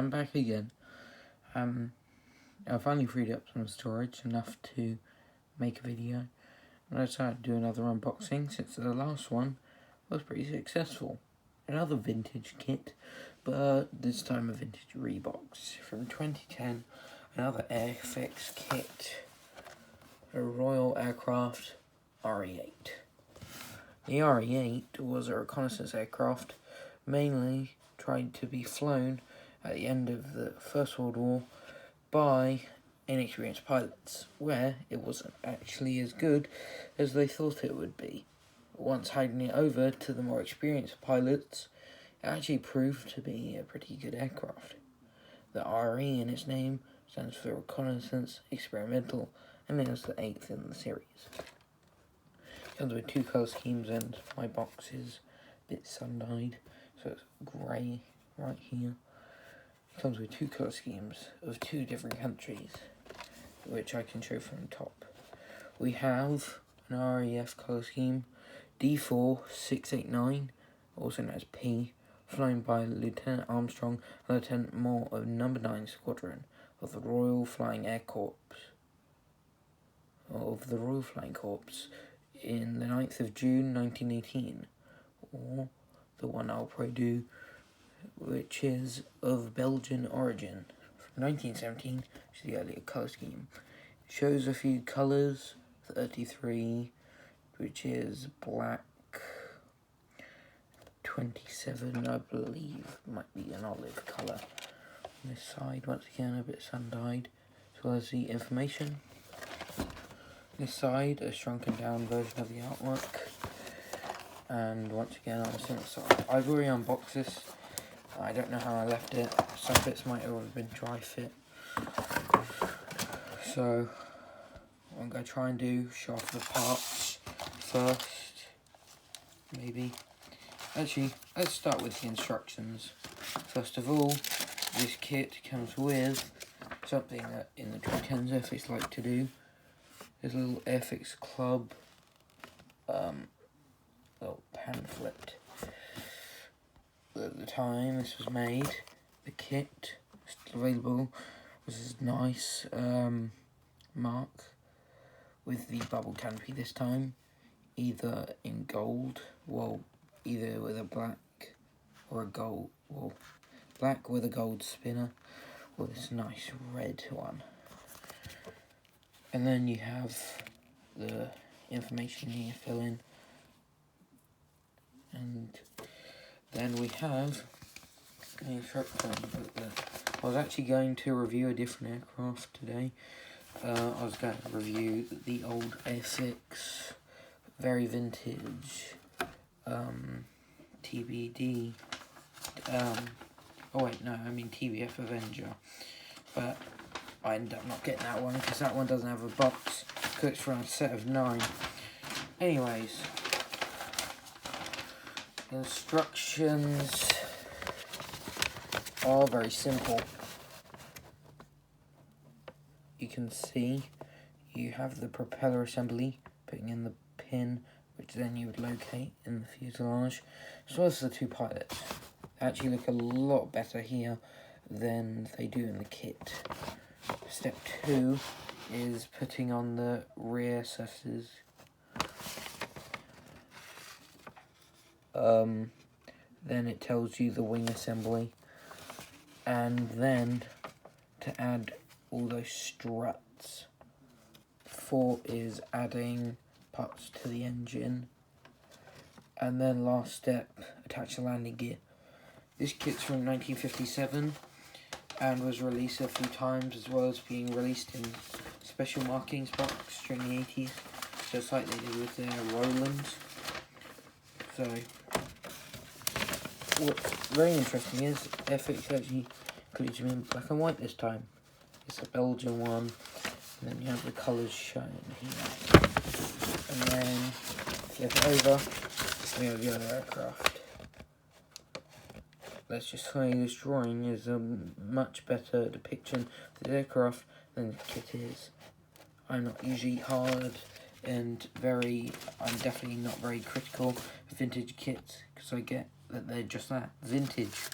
I'm back again. I finally freed up some storage, enough to make a video. And I decided to do another unboxing since the last one was pretty successful. Another vintage kit, but this time a vintage rebox from 2010. Another Airfix kit, a Royal Aircraft RE-8. The RE-8 was a reconnaissance aircraft, mainly tried to be flown at the end of the First World War by inexperienced pilots, where it wasn't actually as good as they thought it would be. Once handing it over to the more experienced pilots, it actually proved to be a pretty good aircraft. The RE in its name stands for Reconnaissance Experimental, and it was the 8th in the series. It comes with two colour schemes, and my box is a bit sun-dyed, so it's grey right here. It comes with two colour schemes of two different countries, which I can show from the top. We have an RAF colour scheme, D4689, also known as P, flown by Lieutenant Armstrong and Lieutenant Moore of No. 9 Squadron of the Royal Flying Corps in the 9th of June 1918, or the one I'll probably do, which is of Belgian origin, from 1917, which is the earlier colour scheme. It shows a few colours, 33, which is black, 27, I believe, might be an olive colour. On this side, once again, a bit sun-dyed, as well as the information. This side, a shrunken down version of the artwork. And once again, on the single side. I've already unboxed this. I don't know how I left it. Some bits might have been dry fit. So, what I'm going to try and do, show off the parts first. Maybe. Actually, let's start with the instructions. First of all, this kit comes with something that in the 2010s Airfix like to do. There's a little Airfix Club little pamphlet. At the time this was made, the kit still available was this nice mark with the bubble canopy this time, either in gold, either with a black or a gold, black with a gold spinner, or this nice red one. And then you have the information you need to fill in. And then we have the instruction. I was actually going to review a different aircraft today. I was going to review the old Airfix, very vintage, TBD, TBF Avenger. But I ended up not getting that one because that one doesn't have a box, because it's from a set of 9. Anyways, instructions are very simple. You can see you have the propeller assembly, putting in the pin, which then you would locate in the fuselage, as well as the two pilots. They actually look a lot better here than they do in the kit. Step 2 is putting on the rear surfaces. Then it tells you the wing assembly, and then to add all those struts. 4 is adding parts to the engine, and then last step, attach the landing gear. This kit's from 1957 and was released a few times, as well as being released in special markings box during the 80s, just like they did with their Rolands. So, what's very interesting is Airfix actually includes them in black and white this time. It's a Belgian one, and then you have the colours shown here. And then flip it over, we have the other aircraft. Let's just say this drawing is a much better depiction of the aircraft than the kit is. I'm not usually hard and I'm definitely not very critical of vintage kits, because I get that they're just that, vintage.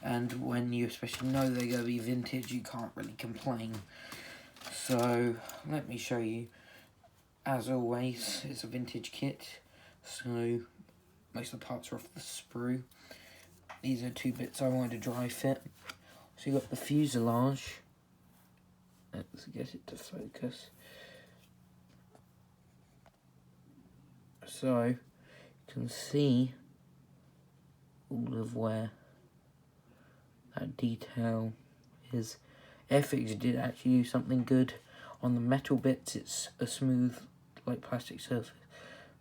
and when you especially know they're going to be vintage, you can't really complain. So let me show you. As always, it's a vintage kit, so most of the parts are off the sprue. These are 2 bits I wanted to dry fit. So you got the fuselage. Let's get it to focus. So you can see all of where that detail is. Airfix did actually do something good. On the metal bits, it's a smooth, like plastic surface,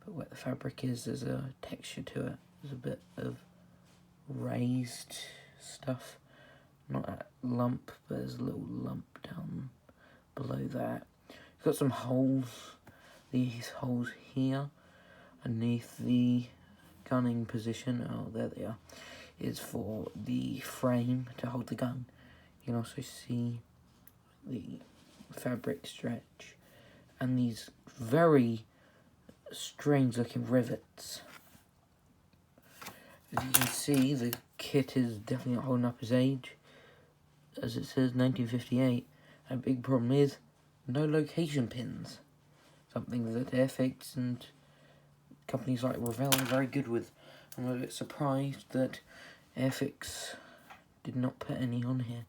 but where the fabric is, there's a texture to it. There's a bit of raised stuff, not a lump, but there's a little lump down below that. It's got some holes. These holes here, underneath the gunning position, oh there they are, is for the frame to hold the gun. You can also see the fabric stretch and these very strange looking rivets. As you can see, the kit is definitely not holding up its age, as it says 1958. And a big problem is no location pins, something that Airfix and companies like Revell are very good with. I'm a bit surprised that Airfix did not put any on here.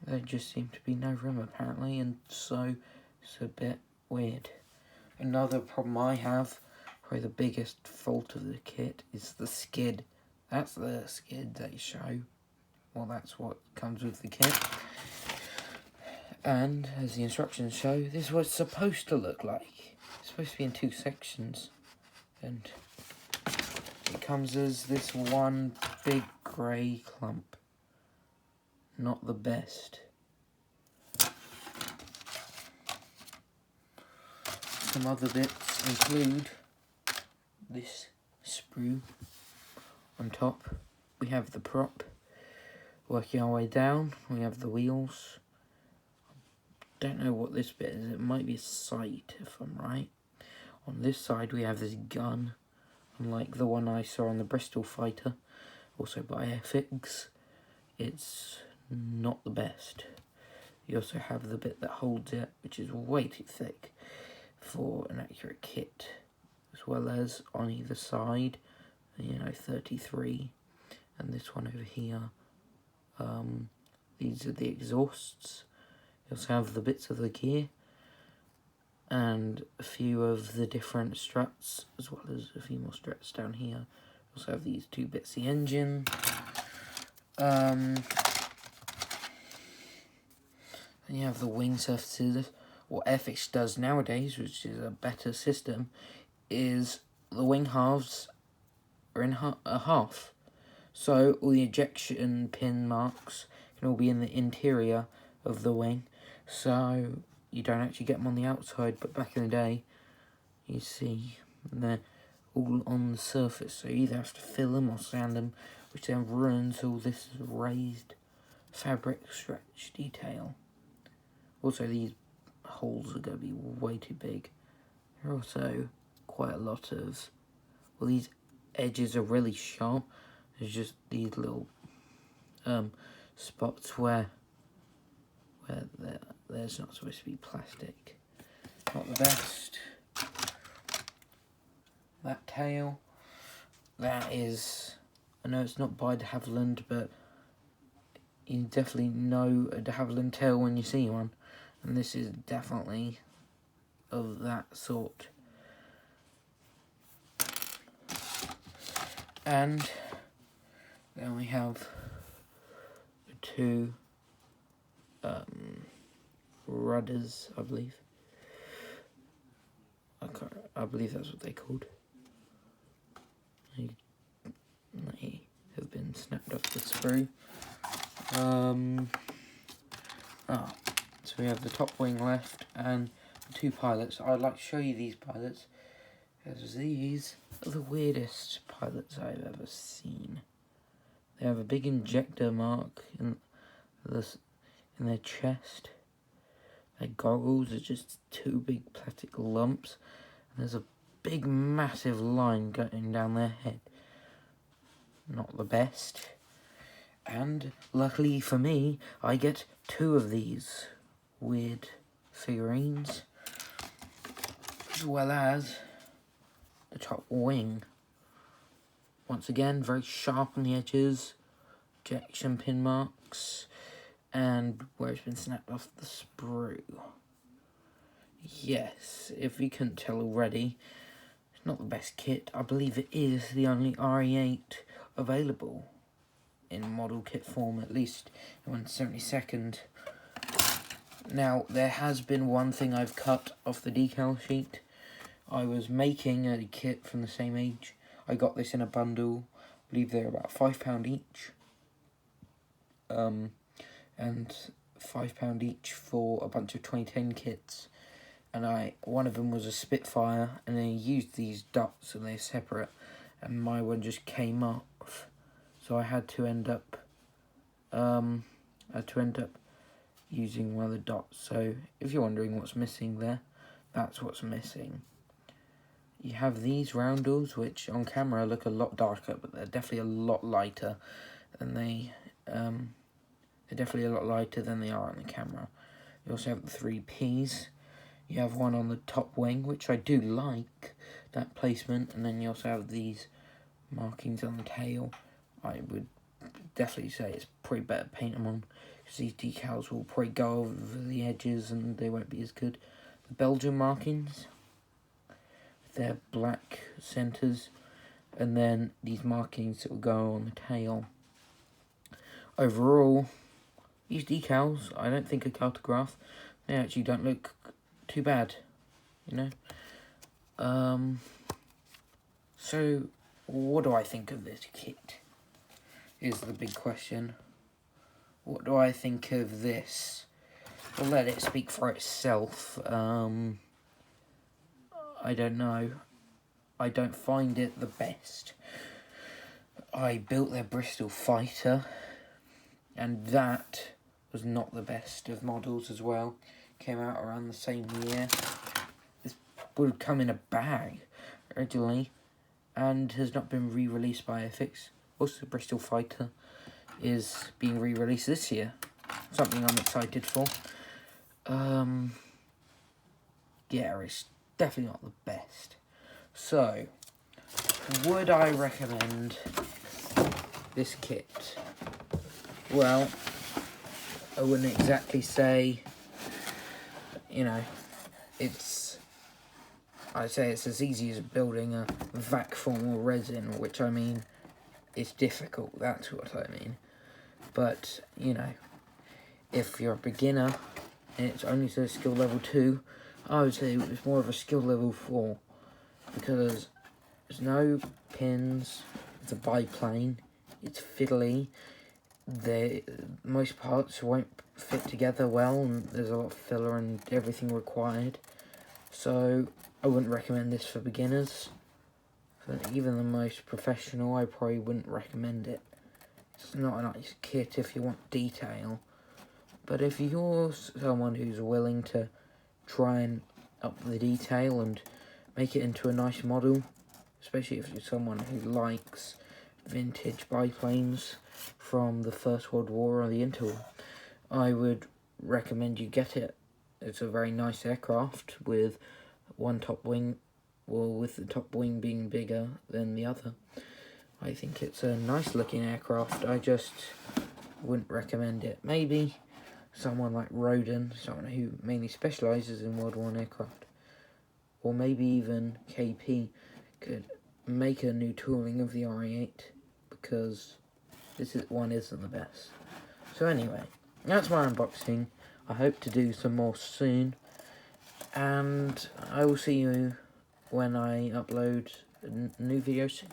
There just seemed to be no room apparently, and so it's a bit weird. Another problem I have, probably the biggest fault of the kit, is the skid. That's the skid they show. Well, that's what comes with the kit. And as the instructions show, this is what it's supposed to look like. It's supposed to be in 2 sections, and it comes as this one big grey clump. Not the best. Some other bits include this sprue on top. We have the prop. Working our way down, we have the wheels. Don't know what this bit is. It might be a sight, if I'm right. On this side, we have this gun, unlike the one I saw on the Bristol Fighter, also by Airfix. It's not the best. You also have the bit that holds it, which is way too thick for an accurate kit, as well as on either side, 33, and this one over here. These are the exhausts. You also have the bits of the gear and a few of the different struts, as well as a few more struts down here. You also have these 2 bits of the engine. And you have the wing surfaces. What Airfix does nowadays, which is a better system, is the wing halves are in a half. So all the ejection pin marks can all be in the interior of the wing. So you don't actually get them on the outside, but back in the day, you see they're all on the surface. So you either have to fill them or sand them, which then ruins all this raised fabric stretch detail. Also, these holes are going to be way too big. There are also quite a lot of, well, these edges are really sharp. There's just these little spots where there's not supposed to be plastic. Not the best. That tail, that is, I know it's not by de Havilland, but you definitely know a de Havilland tail when you see one. And this is definitely of that sort. And then we have the 2 rudders, I believe. I believe that's what they're called. They have been snapped off the sprue. So we have the top wing left and the 2 pilots. I'd like to show you these pilots, because these are the weirdest pilots I've ever seen. They have a big injector mark in their chest. Their goggles are just 2 big plastic lumps, and there's a big massive line going down their head. Not the best. And luckily for me, I get 2 of these weird figurines, as well as the top wing. Once again, very sharp on the edges, ejection pin marks, and where it's been snapped off the sprue. Yes, if you couldn't tell already, it's not the best kit. I believe it is the only RE8 available in model kit form, at least in 1/72. Now, there has been one thing I've cut off the decal sheet. I was making a kit from the same age. I got this in a bundle. I believe they're about £5 each. And £5 each for a bunch of 2010 kits. And one of them was a Spitfire, and they used these dots and they're separate, and my one just came off. So I had to end up using one of the dots. So if you're wondering what's missing there, that's what's missing. You have these roundels, which on camera look a lot darker, but they're definitely a lot lighter than they're definitely a lot lighter than they are on the camera. You also have the 3 Ps. You have one on the top wing, which I do like, that placement, and then you also have these markings on the tail. I would definitely say it's probably better to paint them on, because these decals will probably go over the edges and they won't be as good. The Belgian markings, they're black centres, and then these markings that will go on the tail. Overall, these decals, I don't think are cartograph. They actually don't look too bad, you know. So what do I think of this kit is the big question. What do I think of this? I'll let it speak for itself. I don't know. I don't find it the best. I built their Bristol Fighter, and that was not the best of models as well. Came out around the same year. This would come in a bag originally, and has not been re-released by Airfix. Also, the Bristol Fighter is being re-released this year. Something I'm excited for. Yeah, it's definitely not the best. So, would I recommend this kit? Well, I wouldn't exactly say, you know, I'd say it's as easy as building a vac form or resin, which I mean, it's difficult, that's what I mean. But, you know, if you're a beginner and it's only to skill level 2, I would say it's more of a skill level 4, because there's no pins, it's a biplane, it's fiddly, most parts won't fit together well, and there's a lot of filler and everything required. So I wouldn't recommend this for beginners. For even the most professional, I probably wouldn't recommend it. It's not a nice kit if you want detail. But if you're someone who's willing to try and up the detail and make it into a nice model, especially if you're someone who likes vintage biplanes from the First World War or the Interwar, I would recommend you get it. It's a very nice aircraft with one top wing, well, with the top wing being bigger than the other. I think it's a nice looking aircraft. I just wouldn't recommend it. Maybe someone like Roden, someone who mainly specialises in World War I aircraft, or maybe even KP, could make a new tooling of the RE8, because this one isn't the best. So anyway, that's my unboxing. I hope to do some more soon, and I will see you when I upload a new video soon.